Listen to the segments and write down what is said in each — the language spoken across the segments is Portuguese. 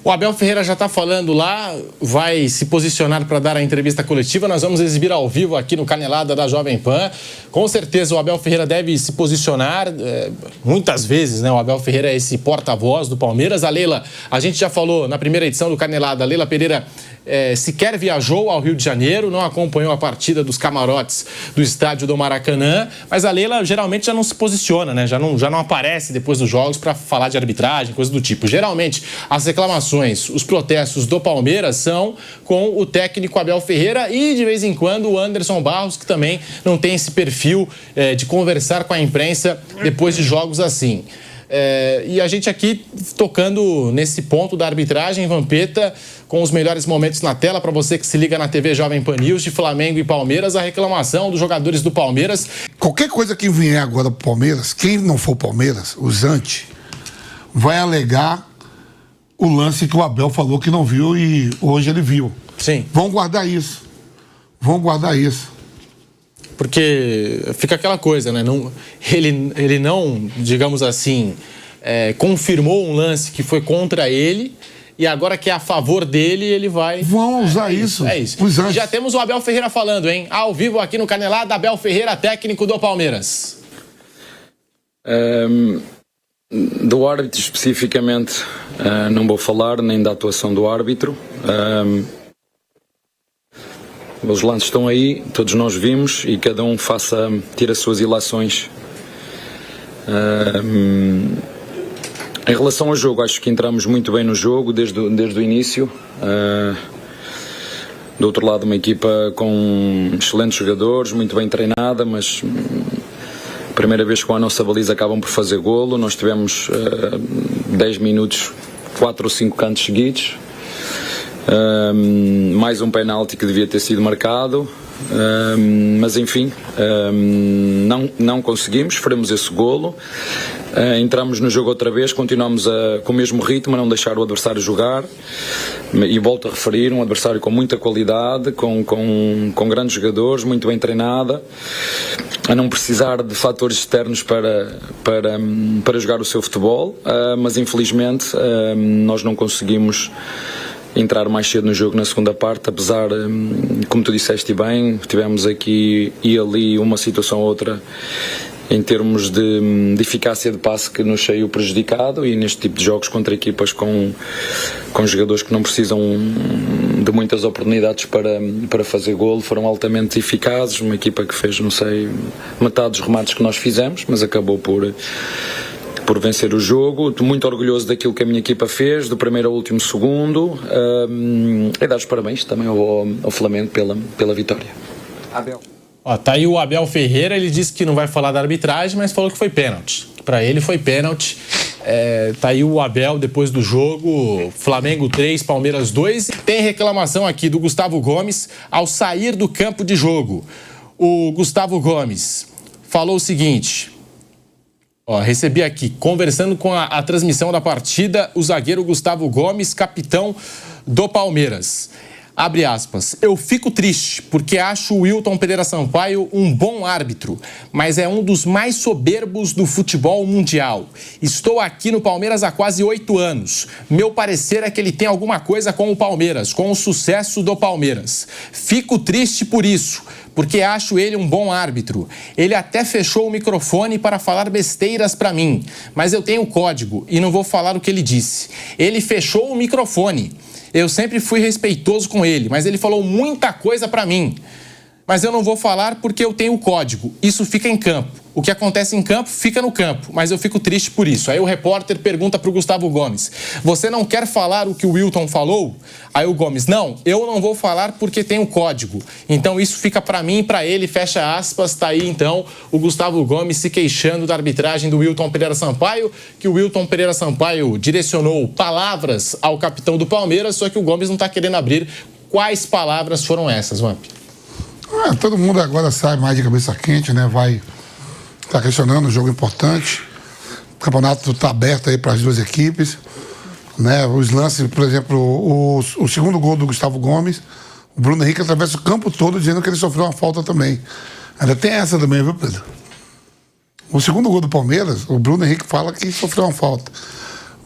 O Abel Ferreira já está falando lá, vai se posicionar para dar a entrevista coletiva. Nós vamos exibir ao vivo aqui no Canelada da Jovem Pan. Com certeza o Abel Ferreira deve se posicionar. Muitas vezes, né? O Abel Ferreira é esse porta-voz do Palmeiras. A Leila, a gente já falou na primeira edição do Canelada, a Leila Pereira sequer viajou ao Rio de Janeiro, não acompanhou a partida dos camarotes do estádio do Maracanã, mas a Leila geralmente já não se posiciona, né? Já não aparece depois dos jogos para falar de arbitragem, coisa do tipo. Geralmente, as reclamações, os protestos do Palmeiras são com o técnico Abel Ferreira e, de vez em quando, o Anderson Barros, que também não tem esse perfil de conversar com a imprensa depois de jogos assim. E a gente aqui tocando nesse ponto da arbitragem, Vampeta, com os melhores momentos na tela, para você que se liga na TV Jovem Pan News, de Flamengo e Palmeiras, a reclamação dos jogadores do Palmeiras. Qualquer coisa que vier agora pro Palmeiras, quem não for Palmeiras, os anti, vai alegar o lance que o Abel falou que não viu e hoje ele viu. Sim. Vão guardar isso. Vão guardar isso. Porque fica aquela coisa, né? Ele não, digamos assim, confirmou um lance que foi contra ele e agora que é a favor dele, ele vai... Vão usar isso. É isso. E já temos o Abel Ferreira falando, hein? Ao vivo aqui no Canelada, Abel Ferreira, técnico do Palmeiras. Do árbitro especificamente, não vou falar nem da atuação do árbitro. Os lances estão aí, todos nós vimos e cada um tira as suas ilações. Em relação ao jogo, acho que entramos muito bem no jogo desde o início. Do outro lado, uma equipa com excelentes jogadores, muito bem treinada, mas a primeira vez com a nossa baliza acabam por fazer golo. Nós tivemos 10 minutos, 4 ou 5 cantos seguidos. Mais um penalti que devia ter sido marcado, mas enfim, não conseguimos, faremos esse golo. Entramos no jogo outra vez, continuamos com o mesmo ritmo, a não deixar o adversário jogar, e volto a referir, um adversário com muita qualidade, com grandes jogadores, muito bem treinada, a não precisar de fatores externos para jogar o seu futebol, mas infelizmente nós não conseguimos entrar mais cedo no jogo na segunda parte, apesar, como tu disseste bem, tivemos aqui e ali uma situação ou outra em termos de eficácia de passe que nos saiu prejudicado, e neste tipo de jogos contra equipas com jogadores que não precisam de muitas oportunidades para fazer golo, foram altamente eficazes. Uma equipa que fez, não sei, metade dos remates que nós fizemos, mas acabou por vencer o jogo. Estou muito orgulhoso daquilo que a minha equipa fez, do primeiro ao último segundo, e dar os parabéns também ao Flamengo pela vitória. Abel. Tá aí o Abel Ferreira, ele disse que não vai falar da arbitragem, mas falou que foi pênalti. Para ele foi pênalti. Tá aí o Abel depois do jogo, Flamengo 3, Palmeiras 2. Tem reclamação aqui do Gustavo Gomes ao sair do campo de jogo. O Gustavo Gomes falou o seguinte... recebi aqui, conversando com a transmissão da partida, o zagueiro Gustavo Gomes, capitão do Palmeiras. Abre aspas. Eu fico triste porque acho o Wilton Pereira Sampaio um bom árbitro, mas é um dos mais soberbos do futebol mundial. Estou aqui no Palmeiras há quase 8 anos. Meu parecer é que ele tem alguma coisa com o Palmeiras, com o sucesso do Palmeiras. Fico triste por isso, porque acho ele um bom árbitro. Ele até fechou o microfone para falar besteiras para mim, mas eu tenho código e não vou falar o que ele disse. Ele fechou o microfone. Eu sempre fui respeitoso com ele, mas ele falou muita coisa para mim. Mas eu não vou falar porque eu tenho o código. Isso fica em campo. O que acontece em campo, fica no campo. Mas eu fico triste por isso. Aí o repórter pergunta pro Gustavo Gomes: você não quer falar o que o Wilton falou? Aí o Gomes: não, eu não vou falar porque tem o código. Então isso fica para mim e para ele, fecha aspas. Tá aí então o Gustavo Gomes se queixando da arbitragem do Wilton Pereira Sampaio, que o Wilton Pereira Sampaio direcionou palavras ao capitão do Palmeiras, só que o Gomes não tá querendo abrir quais palavras foram essas, Vamp. Todo mundo agora sai mais de cabeça quente, né? Tá questionando um jogo importante. O campeonato está aberto aí para as duas equipes, né? Os lances, por exemplo, o segundo gol do Gustavo Gomes, o Bruno Henrique atravessa o campo todo dizendo que ele sofreu uma falta também. Ainda tem essa também, viu, Pedro? O segundo gol do Palmeiras, o Bruno Henrique fala que sofreu uma falta.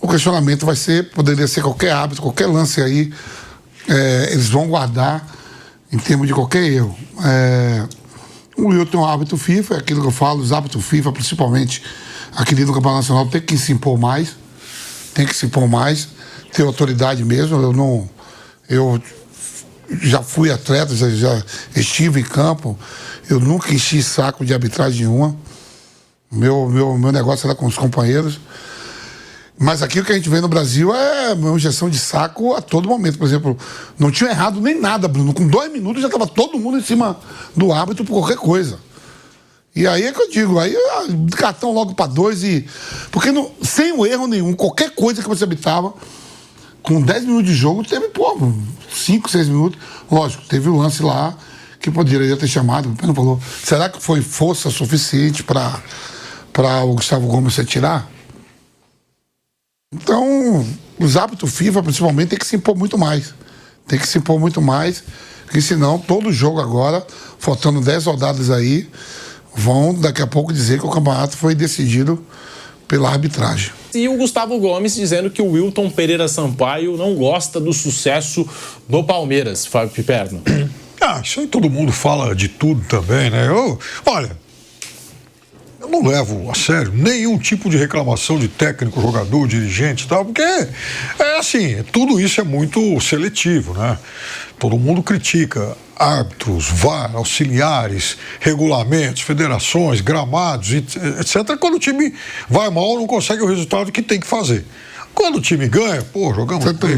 o questionamento poderia ser qualquer árbitro, qualquer lance aí, eles vão guardar em termos de qualquer erro. O Wilton é um árbitro FIFA, é aquilo que eu falo, os árbitros FIFA, principalmente aquele do Campeonato Nacional, tem que se impor mais, ter autoridade mesmo. Eu já fui atleta, já estive em campo, eu nunca enchi saco de arbitragem nenhuma. Meu negócio era com os companheiros. Mas aqui o que a gente vê no Brasil é uma injeção de saco a todo momento. Por exemplo, não tinha errado nem nada, Bruno. Com 2 minutos já estava todo mundo em cima do árbitro por qualquer coisa. E aí é que eu digo, aí cartão logo para 2 porque sem um erro nenhum, qualquer coisa que você habitava, com 10 minutos de jogo, teve, 5, 6 minutos. Lógico, teve o lance lá que poderia ter chamado, o Pena falou, será que foi força suficiente para o Gustavo Gomes se atirar? Então, os árbitros FIFA, principalmente, tem que se impor muito mais. Porque senão, todo jogo agora, faltando 10 rodadas aí, vão daqui a pouco dizer que o campeonato foi decidido pela arbitragem. E o Gustavo Gomes dizendo que o Wilton Pereira Sampaio não gosta do sucesso do Palmeiras, Fábio Piperno. Isso aí todo mundo fala de tudo também, né? Olha, eu não levo a sério nenhum tipo de reclamação de técnico, jogador, dirigente e tal, porque assim, tudo isso é muito seletivo, né? Todo mundo critica árbitros, VAR, auxiliares, regulamentos, federações, gramados, etc. Quando o time vai mal, não consegue o resultado que tem que fazer. Quando o time ganha, jogamos bem,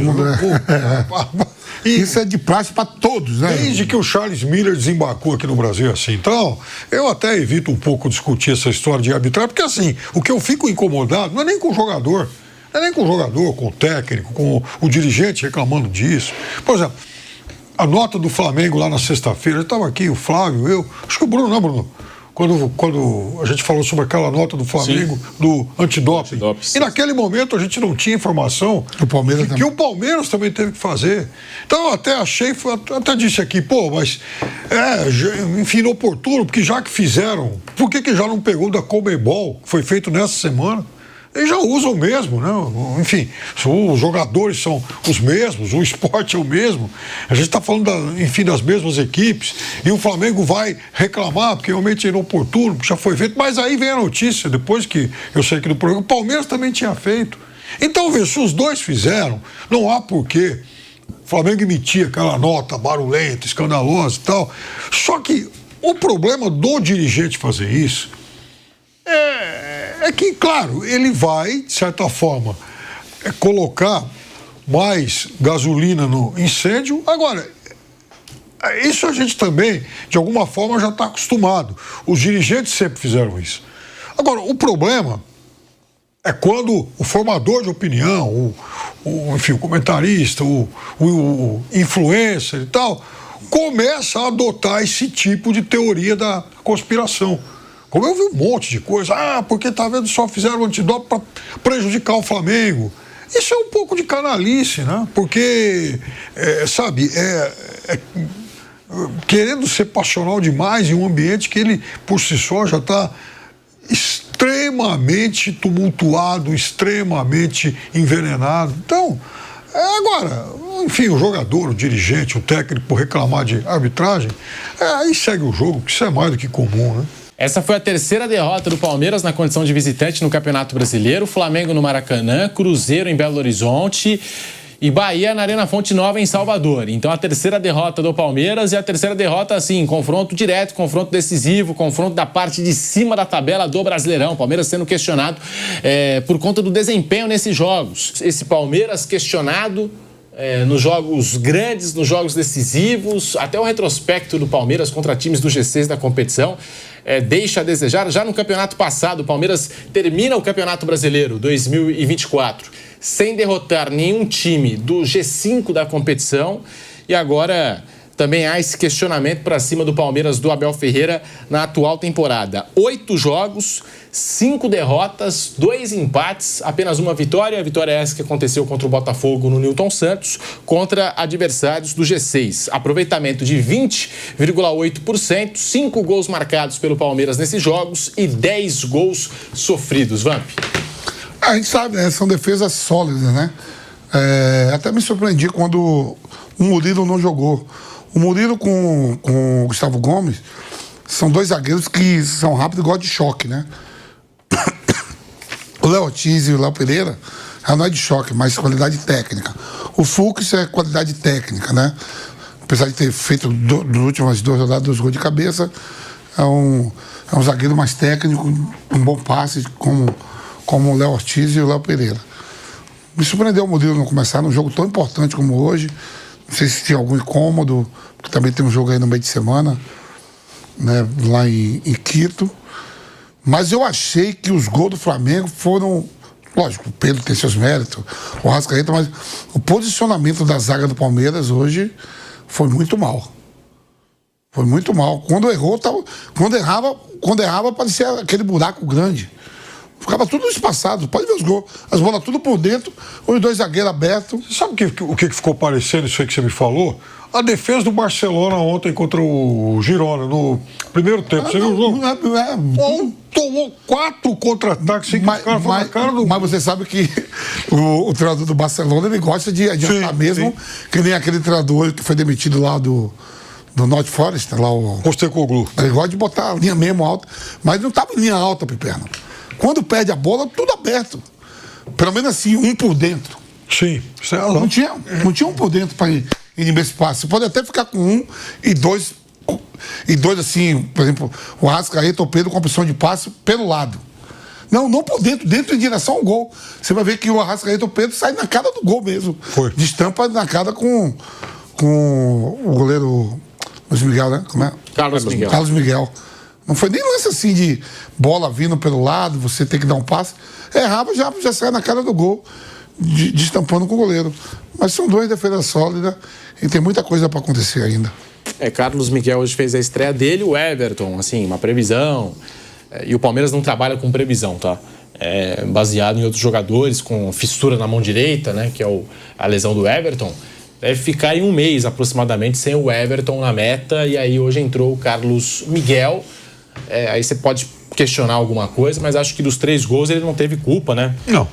Isso é de praxe para todos, né? Desde que o Charles Miller desembarcou aqui no Brasil, assim. Então, eu até evito um pouco discutir essa história de arbitragem, porque assim, o que eu fico incomodado não é nem com o jogador, com o técnico, com o dirigente reclamando disso. Por exemplo, a nota do Flamengo lá na sexta-feira, estava aqui o Flávio, eu, acho que o Bruno, não, Bruno? Quando a gente falou sobre aquela nota do Flamengo, sim, do antidoping. E naquele momento a gente não tinha informação que o Palmeiras também teve que fazer. Então eu até achei, até disse aqui, mas enfim, inoportuno, porque já que fizeram, por que já não pegou da Conmebol, que foi feito nessa semana? Eles já usam mesmo, né? Enfim, os jogadores são os mesmos, o esporte é o mesmo. A gente está falando, das mesmas equipes. E o Flamengo vai reclamar, porque realmente é inoportuno, porque já foi feito. Mas aí vem a notícia, depois que eu sei que no programa, o Palmeiras também tinha feito. Então, se os dois fizeram, não há porquê. O Flamengo emitia aquela nota barulhenta, escandalosa e tal. Só que o problema do dirigente fazer isso é que, claro, ele vai, de certa forma, colocar mais gasolina no incêndio. Agora, isso a gente também, de alguma forma, já está acostumado. Os dirigentes sempre fizeram isso. Agora, o problema é quando o formador de opinião, o comentarista, o influencer e tal, começa a adotar esse tipo de teoria da conspiração. Como eu vi um monte de coisa, porque só fizeram o antidoping para prejudicar o Flamengo. Isso é um pouco de canalice, né? Porque, querendo ser passional demais em um ambiente que ele, por si só, já está extremamente tumultuado, extremamente envenenado. Então, agora, enfim, o jogador, o dirigente, o técnico, por reclamar de arbitragem, aí segue o jogo, que isso é mais do que comum, né? Essa foi a terceira derrota do Palmeiras na condição de visitante no Campeonato Brasileiro. Flamengo no Maracanã, Cruzeiro em Belo Horizonte e Bahia na Arena Fonte Nova em Salvador. Então a terceira derrota do Palmeiras e a terceira derrota, assim, confronto direto, confronto decisivo, confronto da parte de cima da tabela do Brasileirão. O Palmeiras sendo questionado por conta do desempenho nesses jogos. Esse Palmeiras questionado nos jogos grandes, nos jogos decisivos, até o retrospecto do Palmeiras contra times do G6 da competição deixa a desejar. Já no campeonato passado, o Palmeiras termina o Campeonato Brasileiro 2024 sem derrotar nenhum time do G5 da competição e agora também há esse questionamento para cima do Palmeiras do Abel Ferreira na atual temporada. 8 jogos, 5 derrotas, 2 empates, apenas uma vitória. A vitória é essa que aconteceu contra o Botafogo no Newton Santos, contra adversários do G6. Aproveitamento de 20,8%, 5 gols marcados pelo Palmeiras nesses jogos e 10 gols sofridos. Vamp. A gente sabe, né? São defesas sólidas, né? Até me surpreendi quando o Murilo não jogou. O Murilo com o Gustavo Gomes são dois zagueiros que são rápidos e gostam de choque, né? O Léo Ortiz e o Léo Pereira já não é de choque, mas qualidade técnica. O Fux é qualidade técnica, né? Apesar de ter feito nas últimas 2 rodadas 2 gols de cabeça, é um zagueiro mais técnico, um bom passe, como o Léo Ortiz e o Léo Pereira. Me surpreendeu o Murilo não começar num jogo tão importante como hoje. Não sei se tinha algum incômodo, porque também tem um jogo aí no meio de semana, né, lá em Quito. Mas eu achei que os gols do Flamengo foram... Lógico, o Pedro tem seus méritos, o Arrascaeta, mas o posicionamento da zaga do Palmeiras hoje foi muito mal. Foi muito mal. Quando errou, quando errava, parecia aquele buraco grande. Ficava tudo espaçado. Pode ver os gols. As bolas tudo por dentro, os dois zagueiros abertos. Você sabe o que ficou parecendo isso aí que você me falou? A defesa do Barcelona ontem contra o Girona, no primeiro tempo. Você viu o jogo? Tomou 4 contra-ataques, que os caras foram na cara do... Mas você sabe que o treinador do Barcelona, ele gosta de adiantar mesmo, que nem aquele treinador que foi demitido lá do North Forest, lá o... Postecoglou. Ele gosta de botar a linha mesmo alta, mas não estava em linha alta, Piperno. Quando perde a bola, tudo aberto. Pelo menos assim, um por dentro. Sim. Não tinha um por dentro para inibir esse passe. Você pode até ficar com 1 e 2 assim, por exemplo, o Arrascaeta ou o Pedro com a opção de passe pelo lado. Não por dentro, dentro em direção ao gol. Você vai ver que o Arrascaeta ou o Pedro sai na cara do gol mesmo. Foi. Destampa na cara com o goleiro Luiz Miguel, né? Como é? Carlos Miguel. Não foi nem lance assim de bola vindo pelo lado, você tem que dar um passe. Errava, já sai na cara do gol, destampando com o goleiro. Mas são 2 defesas sólidas e tem muita coisa para acontecer ainda. Carlos Miguel hoje fez a estreia dele, o Everton, assim, uma previsão. E o Palmeiras não trabalha com previsão, tá? Baseado em outros jogadores com fissura na mão direita, né? Que é a lesão do Everton. Deve ficar em 1 mês aproximadamente sem o Everton na meta. E aí hoje entrou o Carlos Miguel. Aí você pode questionar alguma coisa, mas acho que dos 3 gols ele não teve culpa, né? Não.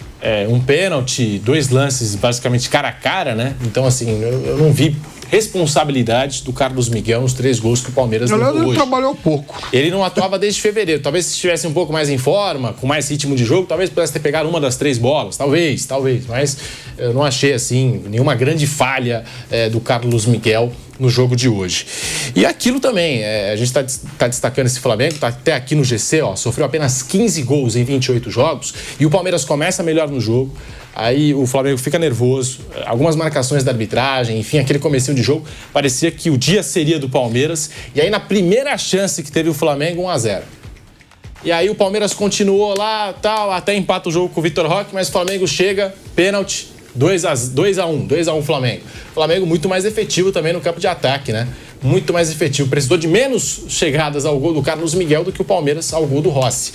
Um pênalti, 2 lances basicamente cara a cara, né? Então, assim, eu não vi responsabilidade do Carlos Miguel nos 3 gols que o Palmeiras deu hoje. Ele trabalhou pouco. Ele não atuava desde fevereiro. Talvez se estivesse um pouco mais em forma, com mais ritmo de jogo, talvez pudesse ter pegado uma das 3 bolas. Talvez. Mas eu não achei, assim, nenhuma grande falha do Carlos Miguel no jogo de hoje. E aquilo também, a gente tá destacando esse Flamengo, tá até aqui no GC, sofreu apenas 15 gols em 28 jogos, e o Palmeiras começa melhor no jogo, aí o Flamengo fica nervoso, algumas marcações da arbitragem, enfim, aquele comecinho de jogo, parecia que o dia seria do Palmeiras, e aí na primeira chance que teve o Flamengo, 1-0. E aí o Palmeiras continuou lá, tal, até empata o jogo com o Vitor Roque, mas o Flamengo chega, pênalti, 2-1 Flamengo. Flamengo muito mais efetivo também no campo de ataque, né? Muito mais efetivo. Precisou de menos chegadas ao gol do Carlos Miguel do que o Palmeiras ao gol do Rossi.